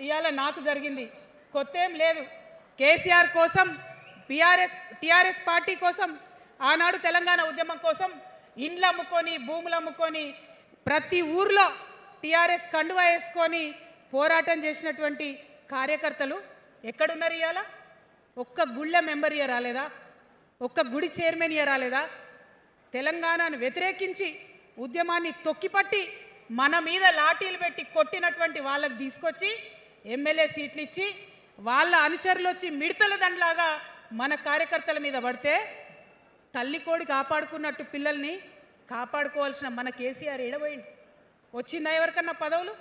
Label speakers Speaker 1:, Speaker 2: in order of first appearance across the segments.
Speaker 1: ఇవాళ నాకు జరిగింది. కొత్తేం లేదు. కేసీఆర్ కోసం టీఆర్ఎస్ పార్టీ కోసం ఆనాడు తెలంగాణ ఉద్యమం కోసం ఇండ్లు అమ్ముకొని భూములు అమ్ముకొని ప్రతి ఊర్లో టీఆర్ఎస్ కండువా వేసుకొని పోరాటం చేసినటువంటి కార్యకర్తలు ఎక్కడున్నారు? ఇవాళ ఒక్క గుళ్ళ మెంబర్ ఇయర్ రాలేదా? ఒక్క గుడి చైర్మన్ ఇయర్ రాలేదా? తెలంగాణను వ్యతిరేకించి ఉద్యమాన్ని తొక్కిపట్టి మన మీద లాఠీలు పెట్టి కొట్టినటువంటి వాళ్ళకి తీసుకొచ్చి ఎమ్మెల్యే సీట్లు ఇచ్చి వాళ్ళ అనుచరులు వచ్చి మిడతల దండలాగా మన కార్యకర్తల మీద పడితే తల్లి కోడి కాపాడుకున్నట్టు పిల్లల్ని కాపాడుకోవాల్సిన మన కేసీఆర్ ఏడబోయింది. వచ్చిందా ఎవరికన్నా పదవులు?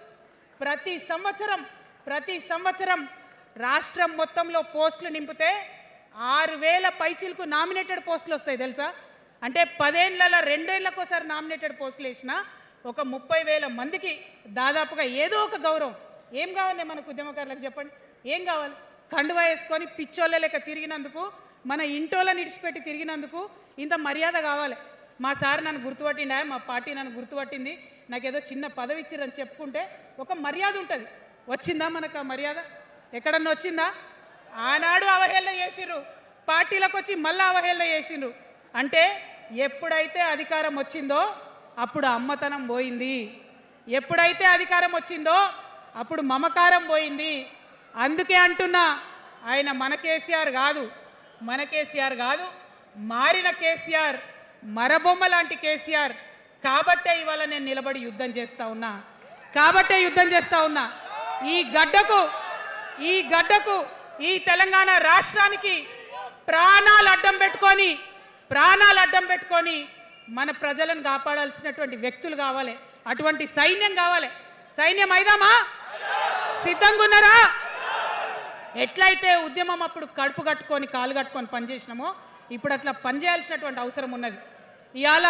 Speaker 1: ప్రతి సంవత్సరం రాష్ట్రం మొత్తంలో పోస్టులు నింపితే 6,000 పైచీలకు నామినేటెడ్ పోస్టులు వస్తాయి తెలుసా? అంటే 10 ఏళ్లలో 2 ఏళ్లకోసారి నామినేటెడ్ పోస్టులు వేసిన ఒక 30,000 మందికి దాదాపుగా ఏదో ఒక గౌరవం. ఏం కావాలి మనకు ఉద్యమకారులకు చెప్పండి? ఏం కావాలి? కండువా వేసుకొని పిచ్చోళ్ళ లెక్క తిరిగినందుకు, మన ఇంటోళ్ళని ఇడిచిపెట్టి తిరిగినందుకు ఇంత మర్యాద కావాలి. మా సార్ నన్ను గుర్తుపట్టిండా, మా పార్టీ నన్ను గుర్తుపట్టింది, నాకేదో చిన్న పదవి ఇచ్చిరని చెప్పుకుంటే ఒక మర్యాద ఉంటుంది. వచ్చిందా మనకు ఆ మర్యాద? ఎక్కడన్నా వచ్చిందా? ఆనాడు అవహేళన చేసిర్రు, పార్టీలకు వచ్చి మళ్ళీ అవహేళన చేసిండ్రు. అంటే ఎప్పుడైతే అధికారం వచ్చిందో అప్పుడు అమ్మతనం పోయింది. ఎప్పుడైతే అధికారం వచ్చిందో అప్పుడు మమకారం పోయింది. అందుకే అంటున్నా, ఆయన మన కేసీఆర్ కాదు, మారిన కేసీఆర్, మరబొమ్మ లాంటి కేసీఆర్. కాబట్టే ఇవాళ నేను నిలబడి యుద్ధం చేస్తా ఉన్నా. ఈ గడ్డకు ఈ తెలంగాణ రాష్ట్రానికి ప్రాణాలు అడ్డం పెట్టుకొని మన ప్రజలను కాపాడాల్సినటువంటి వ్యక్తులు కావాలి. అటువంటి సైన్యం కావాలి. సైన్యం అయిదామా? సిద్ధంగా ఉన్నారా? ఎట్లయితే ఉద్యమం అప్పుడు కడుపు కట్టుకొని కాలు కట్టుకొని పనిచేసినామో ఇప్పుడు అట్లా పనిచేయాల్సినటువంటి అవసరం ఉన్నది. ఇవాళ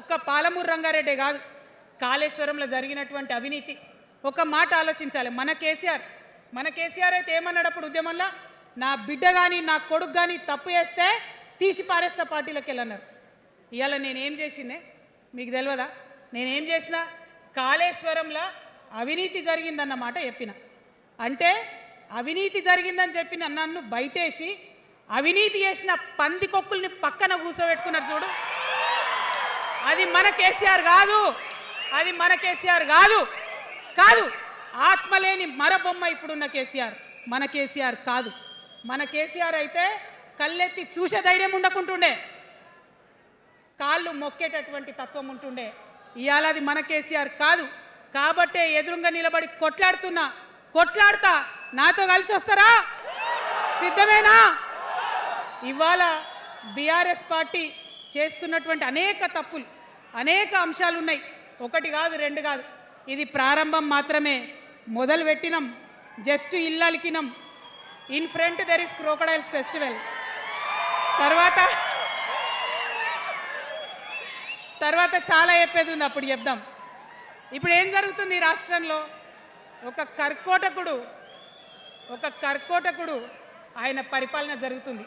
Speaker 1: ఒక్క పాలమూరు రంగారెడ్డి కాదు, కాళేశ్వరంలో జరిగినటువంటి అవినీతి. ఒక మాట ఆలోచించాలి. మన కేసీఆర్ అయితే ఏమన్నాడు అప్పుడు ఉద్యమంలో? నా బిడ్డ కానీ నా కొడుకు కానీ తప్పు చేస్తే తీసి పారేస్తా పార్టీలకు వెళ్ళన్నారు. ఇవాళ నేనేం చేసిందే మీకు తెలియదా? నేనేం చేసిన? కాళేశ్వరంలో అవినీతి జరిగిందన్నమాట చెప్పిన. అంటే అవినీతి జరిగిందని చెప్పిన నన్ను బయటేసి అవినీతి చేసిన పందికొక్కుల్ని పక్కన కూర్చోబెట్టుకున్నారు చూడు. అది మన కేసీఆర్ కాదు. ఆత్మలేని మరబొమ్మ ఇప్పుడున్న కేసీఆర్. మన కేసీఆర్ కాదు. మన కేసీఆర్ అయితే కళ్ళెత్తి చూసే ధైర్యం ఉండకుంటుండే, కాళ్ళు మొక్కేటటువంటి తత్వం ఉంటుండే. ఇవాళ అది మన కేసీఆర్ కాదు. కాబట్టే ఎదురుగా నిలబడి కొట్లాడతా. నాతో కలిసి వస్తారా? సిద్ధమేనా? ఇవాళ బీఆర్ఎస్ పార్టీ చేస్తున్నటువంటి అనేక తప్పులు, అనేక అంశాలు ఉన్నాయి. ఒకటి కాదు, రెండు కాదు. ఇది ప్రారంభం మాత్రమే. మొదలు పెట్టినాం, జస్ట్ ఇల్లలికినాం. In front there is crocodiles festival. తర్వాత చాలా చెప్పేది ఉంది, అప్పుడు చెప్దాం. ఇప్పుడు ఏం జరుగుతుంది ఈ రాష్ట్రంలో? ఒక కర్కోటకుడు ఆయన పరిపాలన జరుగుతుంది.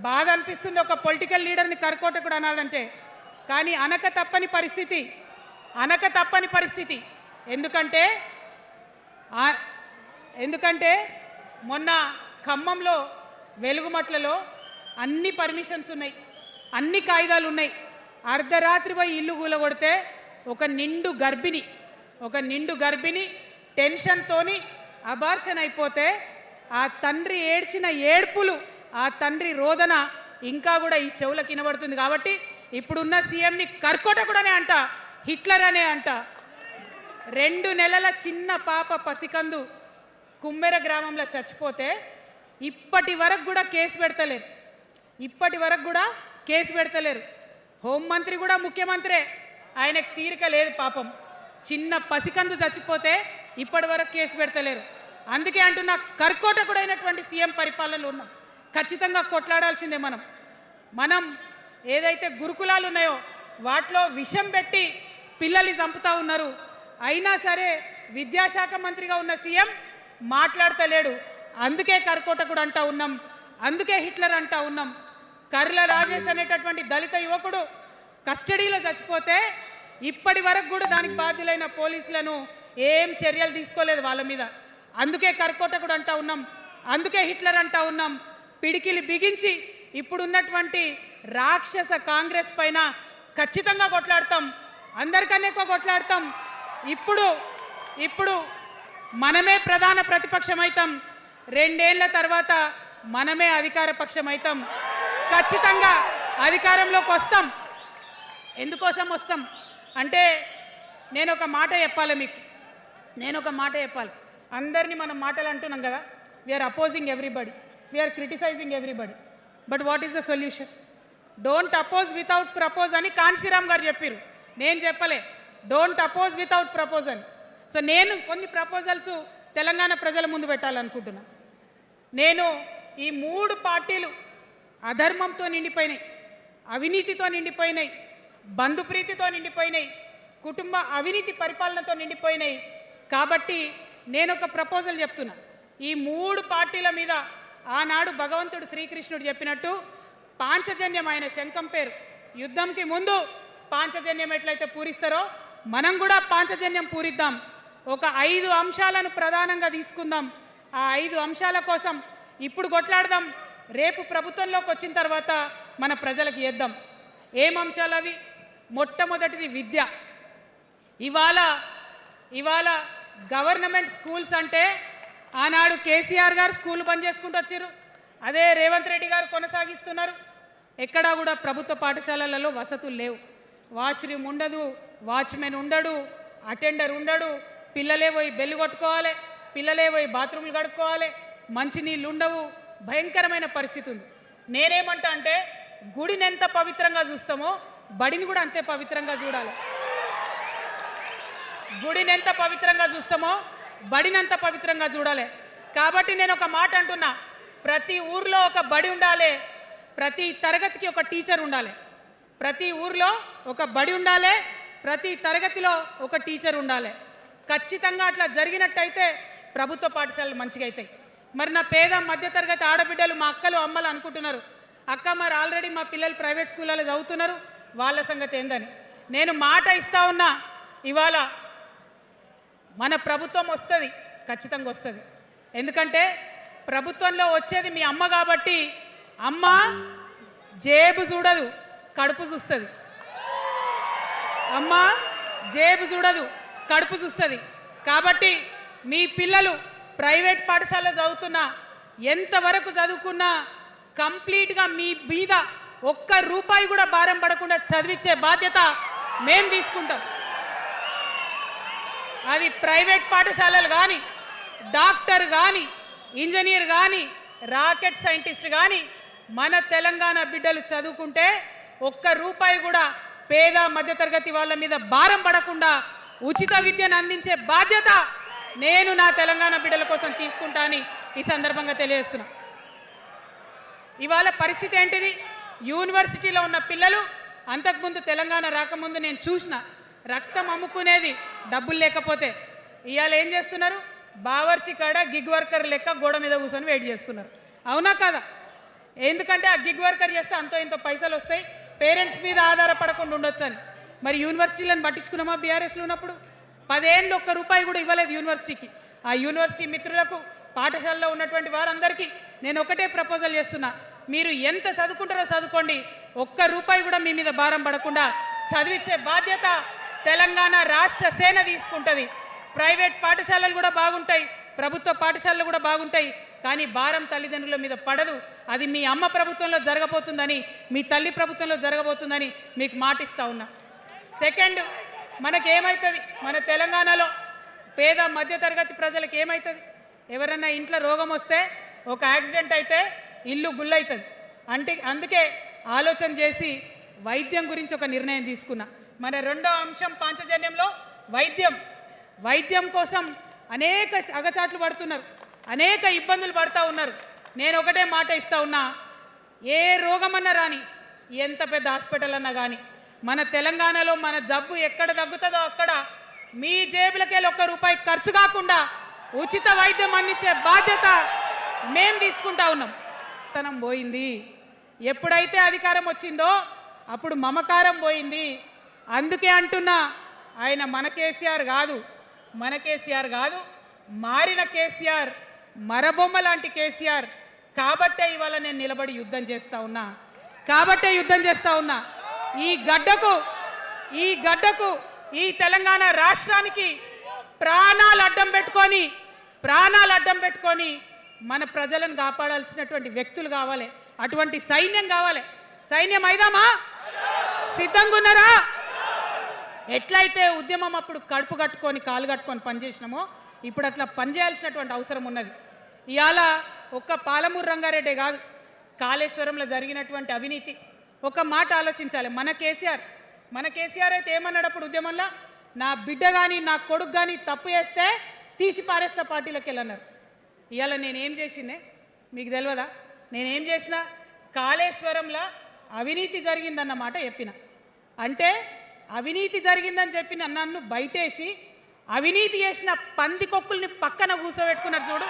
Speaker 1: బాధ అనిపిస్తుంది ఒక పొలిటికల్ లీడర్ని కర్కోటకుడు అనాలంటే. కానీ అనక తప్పని పరిస్థితి. ఎందుకంటే మొన్న ఖమ్మంలో వెలుగుమట్లలో అన్ని పర్మిషన్స్ ఉన్నాయి, అన్ని కాయిదాలు ఉన్నాయి. అర్ధరాత్రి పోయి ఇల్లు కూలగొడితే ఒక నిండు గర్భిణి టెన్షన్తోని అబార్షన్ అయిపోతే ఆ తండ్రి ఏడ్చిన ఏడ్పులు, ఆ తండ్రి రోదన ఇంకా కూడా ఈ చెవులకు వినబడుతుంది. కాబట్టి ఇప్పుడున్న సీఎంని కర్కోటకుడనే అంట, హిట్లర్ అనే అంట. 2 నెలల చిన్న పాప పసికందు కుమ్మెర గ్రామంలో చచ్చిపోతే ఇప్పటి వరకు కూడా కేసు పెడతలేరు. హోంమంత్రి కూడా ముఖ్యమంత్రే, ఆయనకు తీరిక లేదు పాపం. చిన్న పసికందు చచ్చిపోతే ఇప్పటి వరకు కేసు పెడతలేరు. అందుకే అంటున్నా, కర్కోటకుడైనటువంటి సీఎం పరిపాలనలో ఉన్నాం. ఖచ్చితంగా కొట్లాడాల్సిందే. మనం ఏదైతే గురుకులాలు ఉన్నాయో వాటిలో విషం పెట్టి పిల్లల్ని చంపుతా ఉన్నారు. అయినా సరే విద్యాశాఖ మంత్రిగా ఉన్న సీఎం మాట్లాడతలేడు. అందుకే కర్కోటకుడు అంటా ఉన్నాం, అందుకే హిట్లర్ అంటా ఉన్నాం. కర్ల రాజేష్ అనేటటువంటి దళిత యువకుడు కస్టడీలో చచ్చిపోతే ఇప్పటి వరకు కూడా దానికి బాధ్యులైన పోలీసులను ఏం చర్యలు తీసుకోలేదు వాళ్ళ మీద. అందుకే కర్కోటకుడు అంటా ఉన్నాం, అందుకే హిట్లర్ అంటా ఉన్నాం. పిడికిలి బిగించి ఇప్పుడున్నటువంటి రాక్షస కాంగ్రెస్ పైన ఖచ్చితంగా కొట్లాడతాం, అందరికన్నా ఎక్కువ కొట్లాడతాం. ఇప్పుడు మనమే ప్రధాన ప్రతిపక్షం అవుతాం, 2 ఏళ్ల తర్వాత మనమే అధికార పక్షం అవుతాం. ఖచ్చితంగా అధికారంలోకి వస్తాం. ఎందుకోసం వస్తాం అంటే నేను ఒక మాట చెప్పాలి మీకు, అందరినీ మనం మాటలు అంటున్నాం కదా, we are opposing everybody, we are criticising everybody, but what is the solution? Don't oppose without propose అని కాన్షీరామ్ గారు చెప్పారు, నేను చెప్పలే. డోంట్ అపోజ్ వితౌట్ ప్రపోజ్ అని. సో నేను కొన్ని ప్రపోజల్స్ తెలంగాణ ప్రజల ముందు పెట్టాలనుకుంటున్నా. నేను ఈ 3 పార్టీలు అధర్మంతో నిండిపోయినాయి, అవినీతితో నిండిపోయినాయి, బంధుప్రీతితో నిండిపోయినాయి, కుటుంబ అవినీతి పరిపాలనతో నిండిపోయినాయి. కాబట్టి నేను ఒక ప్రపోజల్ చెప్తున్నా. ఈ 3 పార్టీల మీద ఆనాడు భగవంతుడు శ్రీకృష్ణుడు చెప్పినట్టు పాంచజన్యం, ఆయన శంఖం పేరు, యుద్ధంకి ముందు పాంచజన్యం ఎట్లయితే పూరిస్తారో మనం కూడా పాంచజన్యం పూరిద్దాం. ఒక 5 అంశాలను ప్రధానంగా తీసుకుందాం. ఆ 5 అంశాల కోసం ఇప్పుడు కొట్లాడదాం, రేపు ప్రభుత్వంలోకి వచ్చిన తర్వాత మన ప్రజలకు ఇద్దాం. ఏం అంశాలు అవి? మొట్టమొదటిది విద్య. ఇవాళ గవర్నమెంట్ స్కూల్స్ అంటే ఆనాడు కేసీఆర్ గారు స్కూల్ బంద్ చేసుకుంటూ వచ్చారు, అదే రేవంత్ రెడ్డి గారు కొనసాగిస్తున్నారు. ఎక్కడా కూడా ప్రభుత్వ పాఠశాలలలో వసతులు లేవు. వాష్రూమ్ ఉండదు, వాచ్మెన్ ఉండడు, అటెండర్ ఉండడు, పిల్లలే పోయి బెల్లు కొట్టుకోవాలి, పిల్లలే పోయి బాత్రూమ్లు కడుక్కోవాలి, మంచినీళ్ళు ఉండవు, భయంకరమైన పరిస్థితి ఉంది. నేనేమంటా అంటే గుడిని ఎంత పవిత్రంగా చూస్తామో బడిని కూడా అంతే పవిత్రంగా చూడాలి. గుడిని ఎంత పవిత్రంగా చూస్తామో బడిని అంత పవిత్రంగా చూడాలి. కాబట్టి నేను ఒక మాట అంటున్నా, ప్రతి ఊర్లో ఒక బడి ఉండాలి, ప్రతి తరగతికి ఒక టీచర్ ఉండాలి. ప్రతి ఊర్లో ఒక బడి ఉండాలి, ప్రతి తరగతిలో ఒక టీచర్ ఉండాలి. ఖచ్చితంగా అట్లా జరిగినట్టయితే ప్రభుత్వ పాఠశాలలు మంచిగా అవుతాయి. మరి నా పేద మధ్యతరగతి ఆడబిడ్డలు, మా అక్కలు అమ్మలు అనుకుంటున్నారు, అక్క మరి ఆల్రెడీ మా పిల్లలు ప్రైవేట్ స్కూళ్ళలో చదువుతున్నారు, వాళ్ళ సంగతి ఏందని. నేను మాట ఇస్తా ఉన్నా, ఇవాళ మన ప్రభుత్వం వస్తుంది, ఖచ్చితంగా వస్తుంది. ఎందుకంటే ప్రభుత్వంలో వచ్చేది మీ అమ్మ కాబట్టి, అమ్మ జేబు చూడదు, కడుపు చూస్తుంది. అమ్మ జేబు చూడదు, కడుపు చూస్తుంది. కాబట్టి మీ పిల్లలు ప్రైవేట్ పాఠశాలలో చదువుతున్నా, ఎంతవరకు చదువుకున్నా కంప్లీట్గా మీ మీద ఒక్క రూపాయి కూడా భారం పడకుండా చదివించే బాధ్యత మేము తీసుకుంటాం. అది ప్రైవేట్ పాఠశాలలు కానీ, డాక్టర్ కానీ, ఇంజనీర్ కానీ, రాకెట్ సైంటిస్ట్ కానీ మన తెలంగాణ బిడ్డలు చదువుకుంటే ఒక్క రూపాయి కూడా పేద మధ్యతరగతి వాళ్ళ మీద భారం పడకుండా ఉచిత విద్యను అందించే బాధ్యత నేను నా తెలంగాణ బిడ్డల కోసం తీసుకుంటా అని ఈ సందర్భంగా తెలియజేస్తున్నా. ఇవాళ పరిస్థితి ఏంటిది? యూనివర్సిటీలో ఉన్న పిల్లలు అంతకుముందు తెలంగాణ రాకముందు నేను చూసిన రక్తం అమ్ముకునేది డబ్బులు లేకపోతే. ఇవాళ ఏం చేస్తున్నారు? బావర్చి కాడ గిగ్ వర్కర్ లెక్క గోడ మీద కూర్చొని వెయిట్ చేస్తున్నారు. అవునా కదా? ఎందుకంటే ఆ గిగ్ వర్కర్ చేస్తే అంతో ఇంత పైసలు వస్తాయి, పేరెంట్స్ మీద ఆధారపడకుండా ఉండొచ్చు అని. మరి యూనివర్సిటీలను పట్టించుకున్నామా? బీఆర్ఎస్లో ఉన్నప్పుడు 10 ఏళ్ళు ఒక్క రూపాయి కూడా ఇవ్వలేదు యూనివర్సిటీకి. ఆ యూనివర్సిటీ మిత్రులకు, పాఠశాలలో ఉన్నటువంటి వారందరికీ నేను ఒకటే ప్రపోజల్ చేస్తున్నా, మీరు ఎంత చదువుకుంటారో చదువుకోండి, ఒక్క రూపాయి కూడా మీ మీద భారం పడకుండా చదివించే బాధ్యత తెలంగాణ రాష్ట్ర సేన తీసుకుంటుంది. ప్రైవేట్ పాఠశాలలు కూడా బాగుంటాయి, ప్రభుత్వ పాఠశాలలు కూడా బాగుంటాయి, కానీ భారం తల్లిదండ్రుల మీద పడదు. అది మీ అమ్మ ప్రభుత్వంలో జరగబోతుందని, మీ తల్లి ప్రభుత్వంలో జరగబోతుందని మీకు మాటిస్తా ఉన్నా. సెకండ్, మనకేమవుతుంది? మన తెలంగాణలో పేద మధ్యతరగతి ప్రజలకు ఏమవుతుంది? ఎవరన్నా ఇంట్లో రోగం వస్తే, ఒక యాక్సిడెంట్ అయితే ఇల్లు గుల్లవుతుంది. అందుకే ఆలోచన చేసి వైద్యం గురించి ఒక నిర్ణయం తీసుకున్నా. మన రెండో అంశం పాంచజన్యంలో వైద్యం కోసం అనేక అగచాట్లు పడుతున్నారు, అనేక ఇబ్బందులు పడుతూ ఉన్నారు. నేను ఒకటే మాట ఇస్తా ఉన్నా, ఏ రోగమన్నా రాని, ఎంత పెద్ద హాస్పిటల్ అన్నా కానీ, మన తెలంగాణలో మన జబ్బు ఎక్కడ తగ్గుతుందో అక్కడ మీ జేబులకెళ్ళి ఒక్క రూపాయి ఖర్చు కాకుండా ఉచిత వైద్యం అందించే బాధ్యత మేము తీసుకుంటా ఉన్నాం. తనం పోయింది. ఎప్పుడైతే అధికారం వచ్చిందో అప్పుడు మమకారం పోయింది. అందుకే అంటున్నా, ఆయన మన కేసీఆర్ కాదు, మారిన కేసీఆర్, మరబొమ్మ లాంటి కేసీఆర్. కాబట్టే ఇవాళ నేను నిలబడి యుద్ధం చేస్తా ఉన్నా, కాబట్టే యుద్ధం చేస్తా ఉన్నా. ఈ గడ్డకు ఈ తెలంగాణ రాష్ట్రానికి ప్రాణాలు అడ్డం పెట్టుకొని మన ప్రజలను కాపాడాల్సినటువంటి వ్యక్తులు కావాలి, అటువంటి సైన్యం కావాలి. సైన్యం అయిదామా? సిద్ధంగా ఉన్నారా? ఎట్లయితే ఉద్యమం అప్పుడు కడుపు కట్టుకొని కాలు కట్టుకొని పనిచేసినామో ఇప్పుడు అట్లా పనిచేయాల్సినటువంటి అవసరం ఉన్నది. ఇవాళ ఒక్క పాలమూరు రంగారెడ్డి కాదు, కాళేశ్వరంలో జరిగినటువంటి అవినీతి. ఒక మాట ఆలోచించాలి. మన కేసీఆర్ అయితే ఏమన్నాడు అప్పుడు ఉద్యమంలో? నా బిడ్డ కానీ నా కొడుకు కానీ తప్పు చేస్తే తీసి పారేస్తా పార్టీలోకి వెళ్ళన్నారు. ఇవాళ నేనేం చేసిందే మీకు తెలియదా? నేనేం చేసిన? కాళేశ్వరంలో అవినీతి జరిగిందన్నమాట చెప్పిన. అంటే అవినీతి జరిగిందని చెప్పిన నన్ను బయటేసి అవినీతి చేసిన పందికొక్కుల్ని పక్కన కూర్చోబెట్టుకున్నారు చూడు.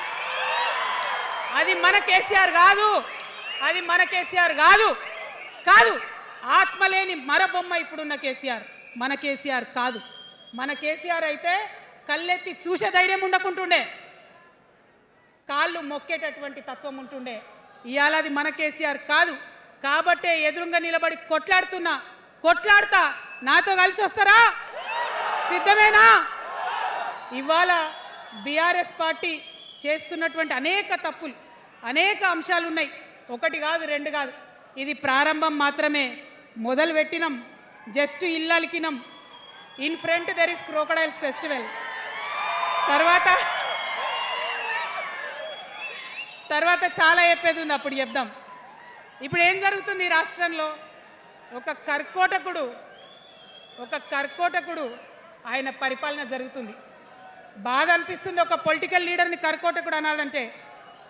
Speaker 1: అది మన కేసీఆర్ కాదు. ఆత్మలేని మరబొమ్మ ఇప్పుడున్న కేసీఆర్. మన కేసీఆర్ కాదు. మన కేసీఆర్ అయితే కళ్ళెత్తి చూసే ధైర్యం ఉండకుంటుండే, కాళ్ళు మొక్కేటటువంటి తత్వం ఉంటుండే. ఇవాళ అది మన కేసీఆర్ కాదు. కాబట్టే ఎదురుగా నిలబడి కొట్లాడతా. నాతో కలిసి వస్తారా? సిద్ధమేనా? ఇవాళ బీఆర్ఎస్ పార్టీ చేస్తున్నటువంటి అనేక తప్పులు, అనేక అంశాలు ఉన్నాయి. ఒకటి కాదు, రెండు కాదు. ఇది ప్రారంభం మాత్రమే. మొదలు పెట్టినాం, జస్ట్ ఇల్లలికినాం. In front there is crocodiles festival. తర్వాత చాలా చెప్పేది ఉంది, అప్పుడు చెప్దాం. ఇప్పుడు ఏం జరుగుతుంది ఈ రాష్ట్రంలో? ఒక కర్కోటకుడు ఆయన పరిపాలన జరుగుతుంది. బాధ అనిపిస్తుంది ఒక పొలిటికల్ లీడర్ని కర్కోటకుడు అనాలంటే.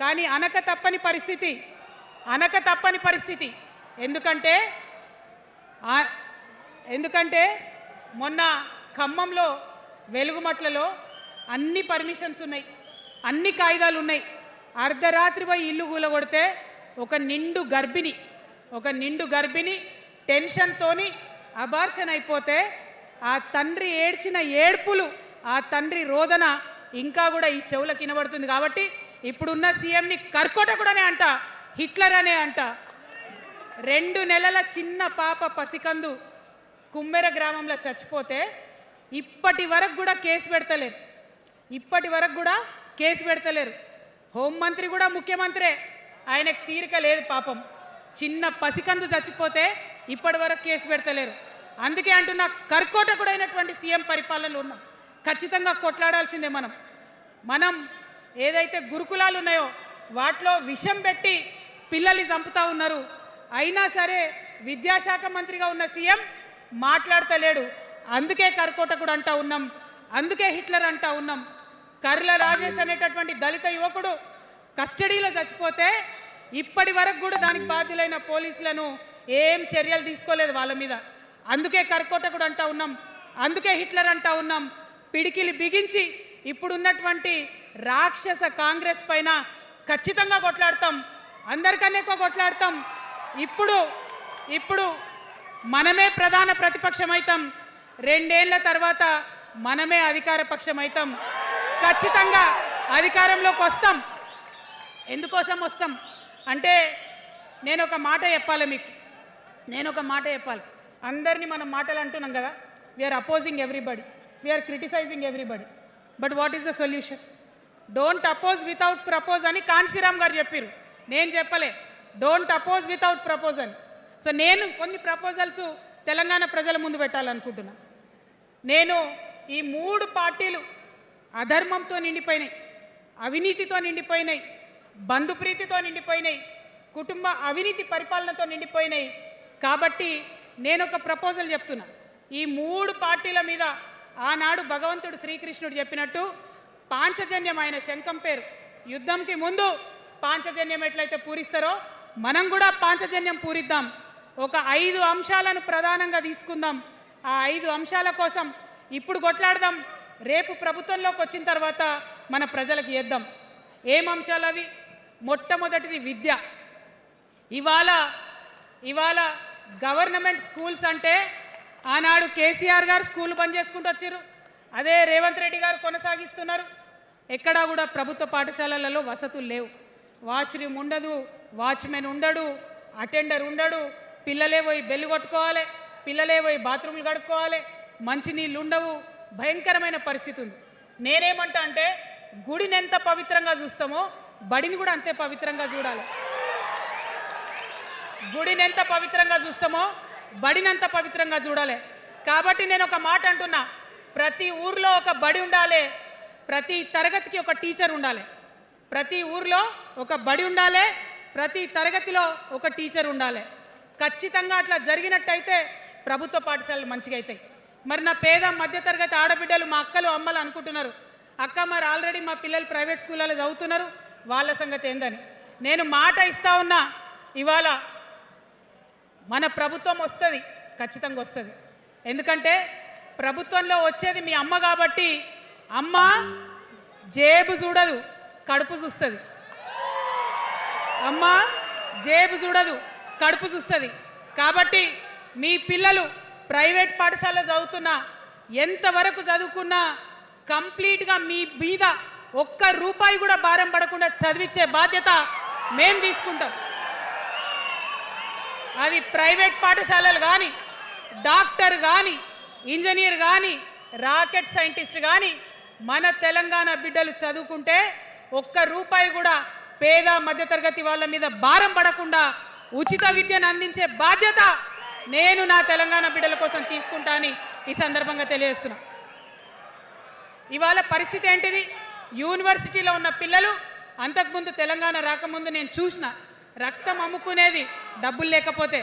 Speaker 1: కానీ అనక తప్పని పరిస్థితి. ఎందుకంటే మొన్న ఖమ్మంలో వెలుగుమట్లలో అన్ని పర్మిషన్స్ ఉన్నాయి, అన్ని కాయిదాలు ఉన్నాయి. అర్ధరాత్రి పోయి ఇల్లు కూలగొడితే ఒక నిండు గర్భిణి టెన్షన్తోని అబార్షన్ అయిపోతే ఆ తండ్రి ఏడ్చిన ఏడ్పులు, ఆ తండ్రి రోదన ఇంకా కూడా ఈ చెవులకు వినబడుతుంది. కాబట్టి ఇప్పుడున్న సీఎంని కర్కోటకుడనే అంట, హిట్లర్ అనే అంట. 2 నెలల చిన్న పాప పసికందు కుమ్మెర గ్రామంలో చచ్చిపోతే ఇప్పటి వరకు కూడా కేసు పెడతలేరు. హోంమంత్రి కూడా ముఖ్యమంత్రే, ఆయనకు తీరిక లేదు పాపం. చిన్న పసికందు చచ్చిపోతే ఇప్పటి వరకు కేసు పెడతలేరు. అందుకే అంటున్నా, కర్కోటకుడైనటువంటి సీఎం పరిపాలనలో ఉన్నాం. ఖచ్చితంగా కొట్లాడాల్సిందే. మనం ఏదైతే గురుకులాలు ఉన్నాయో వాటిలో విషం పెట్టి పిల్లల్ని చంపుతా ఉన్నారు. అయినా సరే విద్యాశాఖ మంత్రిగా ఉన్న సీఎం మాట్లాడతలేడు. అందుకే కర్కోటకుడు అంటా ఉన్నాం, అందుకే హిట్లర్ అంటా ఉన్నాం. కర్ల రాజేష్ అనేటటువంటి దళిత యువకుడు కస్టడీలో చచ్చిపోతే ఇప్పటి వరకు కూడా దానికి బాధ్యులైన పోలీసులను ఏం చర్యలు తీసుకోలేదు వాళ్ళ మీద. అందుకే కర్కోటకుడు అంటా ఉన్నాం, అందుకే హిట్లర్ అంటా ఉన్నాం. పిడికిలి బిగించి ఇప్పుడున్నటువంటి రాక్షస కాంగ్రెస్ పైన ఖచ్చితంగా కొట్లాడతాం, అందరికన్నా ఎక్కువ కొట్లాడతాం. ఇప్పుడు మనమే ప్రధాన ప్రతిపక్షం అవుతాం. 2 ఏళ్ల తర్వాత మనమే అధికార పక్షం అవుతాం. ఖచ్చితంగా అధికారంలోకి వస్తాం. ఎందుకోసం వస్తాం అంటే నేను ఒక మాట చెప్పాలి. అందరినీ మనం మాటలు అంటున్నాం కదా, we are opposing everybody, we are criticising everybody. But what is the solution? Don't oppose without propose అని కాన్శీరామ్ గారు చెప్పారు. నేను చెప్పలే, డోంట్ అపోజ్ వితౌట్ ప్రపోజ్ అని. సో నేను కొన్ని ప్రపోజల్స్ తెలంగాణ ప్రజల ముందు పెట్టాలనుకుంటున్నా. నేను ఈ 3 పార్టీలు అధర్మంతో నిండిపోయినాయి, అవినీతితో నిండిపోయినాయి, బంధుప్రీతితో నిండిపోయినాయి, కుటుంబ అవినీతి పరిపాలనతో నిండిపోయినాయి. కాబట్టి నేను ఒక ప్రపోజల్ చెప్తున్నా. ఈ 3 పార్టీల మీద ఆనాడు భగవంతుడు శ్రీకృష్ణుడు చెప్పినట్టు పాంచజన్యం, ఆయన శంఖం పేరు, యుద్ధంకి ముందు పాంచజన్యం ఎట్లయితే పూరిస్తారో మనం కూడా పాంచజన్యం పూరిద్దాం. ఒక 5 అంశాలను ప్రధానంగా తీసుకుందాం. ఆ 5 అంశాల కోసం ఇప్పుడు కొట్లాడదాం. రేపు ప్రభుత్వంలోకి వచ్చిన తర్వాత మన ప్రజలకు ఇద్దాం. ఏం అంశాలు అవి? మొట్టమొదటిది విద్య. ఇవాళ గవర్నమెంట్ స్కూల్స్ అంటే ఆనాడు కేసీఆర్ గారు స్కూల్ బంద్ చేసుకుంటూ వచ్చారు, అదే రేవంత్ రెడ్డి గారు కొనసాగిస్తున్నారు. ఎక్కడా కూడా ప్రభుత్వ పాఠశాలలలో వసతులు లేవు. వాష్రూమ్ ఉండదు, వాచ్మెన్ ఉండడు, అటెండర్ ఉండడు, పిల్లలే పోయి బెల్లు కొట్టుకోవాలి, పిల్లలే పోయి బాత్రూమ్లు కడుక్కోవాలి, మంచినీళ్ళు ఉండవు, భయంకరమైన పరిస్థితి ఉంది. నేనేమంటా అంటే గుడిని ఎంత పవిత్రంగా చూస్తామో బడిని కూడా అంతే పవిత్రంగా చూడాలి. గుడిని ఎంత పవిత్రంగా చూస్తామో బడిని అంత పవిత్రంగా చూడాలి. కాబట్టి నేను ఒక మాట అంటున్నా, ప్రతి ఊర్లో ఒక బడి ఉండాలి, ప్రతి తరగతికి ఒక టీచర్ ఉండాలి. ప్రతి ఊర్లో ఒక బడి ఉండాలి, ప్రతి తరగతిలో ఒక టీచర్ ఉండాలి. ఖచ్చితంగా అట్లా జరిగినట్టయితే ప్రభుత్వ పాఠశాలలు మంచిగా అవుతాయి. మరి నా పేద మధ్యతరగతి ఆడబిడ్డలు, మా అక్కలు అమ్మలు అనుకుంటున్నారు, అక్క మరి ఆల్రెడీ మా పిల్లలు ప్రైవేట్ స్కూళ్ళలో చదువుతున్నారు, వాళ్ళ సంగతి ఏందని. నేను మాట ఇస్తా ఉన్నా, ఇవాళ మన ప్రభుత్వం వస్తుంది, ఖచ్చితంగా వస్తుంది. ఎందుకంటే ప్రభుత్వంలో వచ్చేది మీ అమ్మ కాబట్టి అమ్మ జేబు చూడదు, కడుపు చూస్తుంది. అమ్మ జేబు చూడదు, కడుపు చూస్తుంది. కాబట్టి మీ పిల్లలు ప్రైవేట్ పాఠశాలలో చదువుతున్నా, ఎంతవరకు చదువుకున్నా కంప్లీట్గా మీ మీద ఒక్క రూపాయి కూడా భారం పడకుండా చదివించే బాధ్యత మేము తీసుకుంటాం. అది ప్రైవేట్ పాఠశాలలు కానీ, డాక్టర్ కానీ, ఇంజనీర్ కానీ, రాకెట్ సైంటిస్ట్ కానీ మన తెలంగాణ బిడ్డలు చదువుకుంటే ఒక్క రూపాయి కూడా పేద మధ్యతరగతి వాళ్ళ మీద భారం పడకుండా ఉచిత విద్యను అందించే బాధ్యత నేను నా తెలంగాణ బిడ్డల కోసం తీసుకుంటా అని ఈ సందర్భంగా తెలియజేస్తున్నా. ఇవాళ పరిస్థితి ఏంటిది? యూనివర్సిటీలో ఉన్న పిల్లలు అంతకుముందు తెలంగాణ రాకముందు నేను చూసిన రక్తం అమ్ముకునేది డబ్బులు లేకపోతే.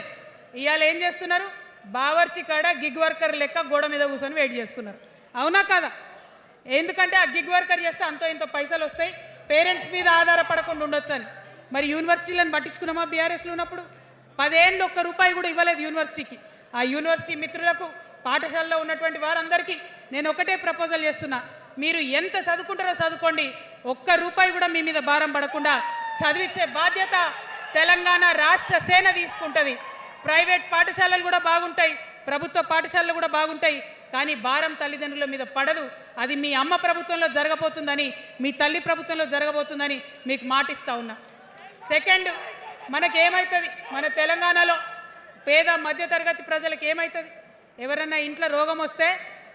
Speaker 1: ఇవాళ ఏం చేస్తున్నారు? బావర్చి కాడ గిగ్ వర్కర్ లెక్క గోడ మీద కూర్చొని వెయిట్ చేస్తున్నారు. అవునా కదా? ఎందుకంటే ఆ గిగ్ వర్కర్ చేస్తే అంతో ఇంత పైసలు వస్తాయి, పేరెంట్స్ మీద ఆధారపడకుండా ఉండొచ్చు అని. మరి యూనివర్సిటీలను పట్టించుకున్నామా? బీఆర్ఎస్లో ఉన్నప్పుడు 10 ఏళ్ళు ఒక్క రూపాయి కూడా ఇవ్వలేదు యూనివర్సిటీకి. ఆ యూనివర్సిటీ మిత్రులకు, పాఠశాలలో ఉన్నటువంటి వారందరికీ నేను ఒకటే ప్రపోజల్ చేస్తున్నా, మీరు ఎంత చదువుకుంటారో చదువుకోండి, ఒక్క రూపాయి కూడా మీ మీద భారం పడకుండా చదివించే బాధ్యత తెలంగాణ రాష్ట్ర సేన తీసుకుంటుంది. ప్రైవేట్ పాఠశాలలు కూడా బాగుంటాయి, ప్రభుత్వ పాఠశాలలు కూడా బాగుంటాయి, కానీ భారం తల్లిదండ్రుల మీద పడదు. అది మీ అమ్మ ప్రభుత్వంలో జరగబోతుందని, మీ తల్లి ప్రభుత్వంలో జరగబోతుందని మీకు మాటిస్తా ఉన్నా. సెకండ్, మనకేమవుతుంది? మన తెలంగాణలో పేద మధ్యతరగతి ప్రజలకు ఏమవుతుంది? ఎవరన్నా ఇంట్లో రోగం వస్తే,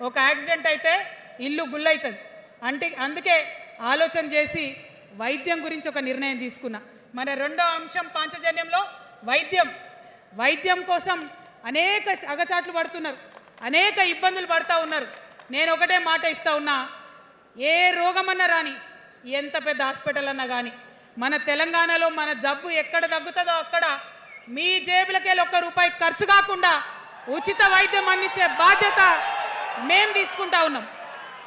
Speaker 1: ఒక యాక్సిడెంట్ అయితే ఇల్లు గుల్లవుతుంది. అందుకే ఆలోచన చేసి వైద్యం గురించి ఒక నిర్ణయం తీసుకున్నా. మన రెండో అంశం పాంచజన్యంలో వైద్యం కోసం అనేక అగచాట్లు పడుతున్నారు, అనేక ఇబ్బందులు పడుతూ ఉన్నారు. నేను ఒకటే మాట ఇస్తా ఉన్నా, ఏ రోగమన్నా రాని, ఎంత పెద్ద హాస్పిటల్ అన్నా కానీ, మన తెలంగాణలో మన జబ్బు ఎక్కడ తగ్గుతుందో అక్కడ మీ జేబులకెళ్ళి ఒక్క రూపాయి ఖర్చు కాకుండా ఉచిత వైద్యం అందించే బాధ్యత మేము తీసుకుంటా ఉన్నాం.